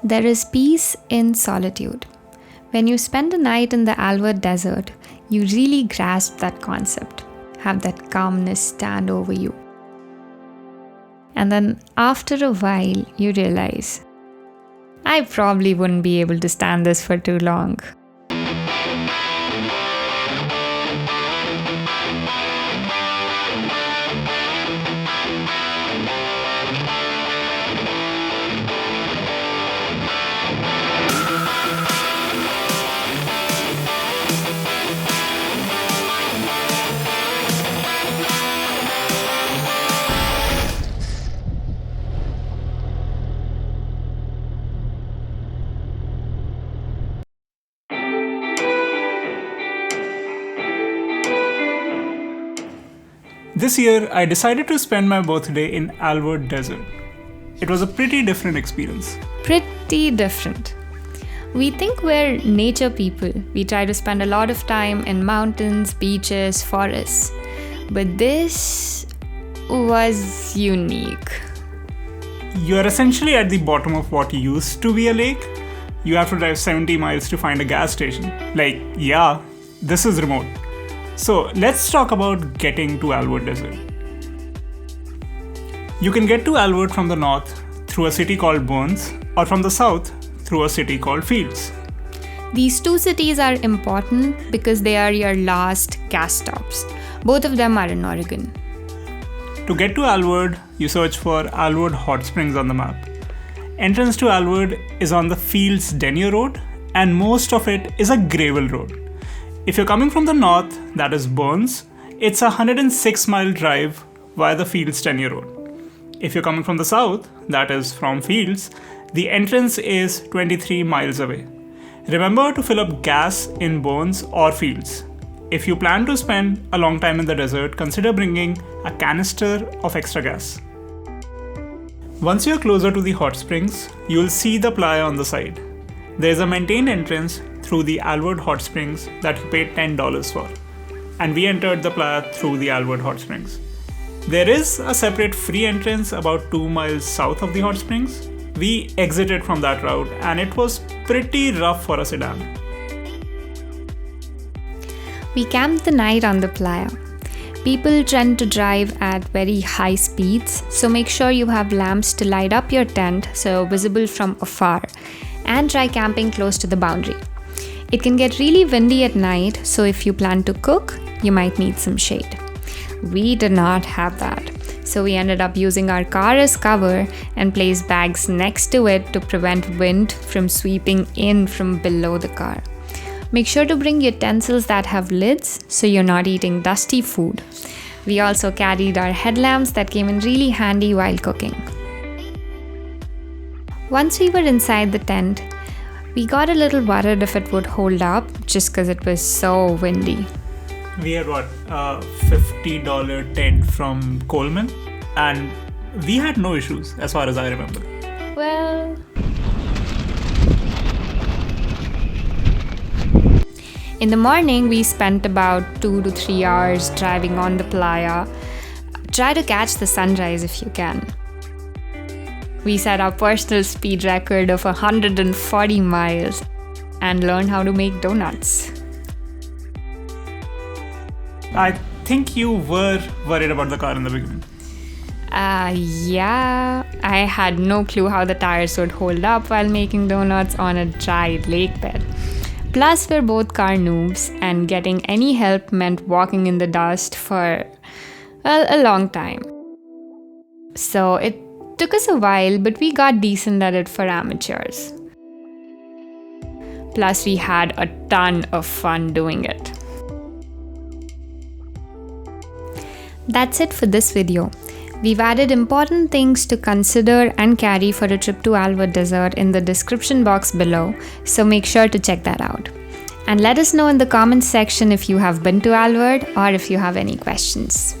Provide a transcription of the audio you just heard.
There is peace in solitude. When you spend a night in the Alvord desert, you really grasp that concept, have that calmness stand over you. And then after a while, you realize, I probably wouldn't be able to stand this for too long. This year, I decided to spend my birthday in Alvord Desert. It was a pretty different experience. Pretty different. We think we're nature people. We try to spend a lot of time in mountains, beaches, forests. But this was unique. You are essentially at the bottom of what used to be a lake. You have to drive 70 miles to find a gas station. This is remote. So let's talk about getting to Alvord Desert. You can get to Alvord from the north through a city called Burns, or from the south through a city called Fields. These two cities are important because they are your last gas stops. Both of them are in Oregon. To get to Alvord, you search for Alvord Hot Springs on the map. Entrance to Alvord is on the Fields Denier Road, and most of it is a gravel road. If you're coming from the north, that is Burns, it's a 106-mile drive via the Fields Denier Road. If you're coming from the south, that is from Fields, the entrance is 23 miles away. Remember to fill up gas in Burns or Fields. If you plan to spend a long time in the desert, consider bringing a canister of extra gas. Once you're closer to the hot springs, you'll see the playa on the side. There's a maintained entrance through the Alvord Hot Springs that you paid $10 for. And we entered the playa through the Alvord Hot Springs. There is a separate free entrance about 2 miles south of the hot springs. We exited from that route and it was pretty rough for a sedan. We camped the night on the playa. People tend to drive at very high speeds, so make sure you have lamps to light up your tent so visible from afar, and try camping close to the boundary. It can get really windy at night, so if you plan to cook, you might need some shade. We did not have that, so we ended up using our car as cover and placed bags next to it to prevent wind from sweeping in from below the car. Make sure to bring utensils that have lids so you're not eating dusty food. We also carried our headlamps that came in really handy while cooking. Once we were inside the tent, we got a little worried if it would hold up just because it was so windy. We had a $50 tent from Coleman and we had no issues as far as I remember. Well, in the morning we spent about 2 to 3 hours driving on the playa. Try to catch the sunrise if you can. We set our personal speed record of 140 miles and learned how to make donuts. I think you were worried about the car in the beginning. Yeah, I had no clue how the tires would hold up while making donuts on a dry lake bed. Plus, we're both car noobs, and getting any help meant walking in the dust for, a long time. So it took us a while, but we got decent at it for amateurs. Plus, we had a ton of fun doing it. That's it for this video. We've added important things to consider and carry for a trip to Alvord Desert in the description box below, so make sure to check that out. And let us know in the comments section if you have been to Alvord or if you have any questions.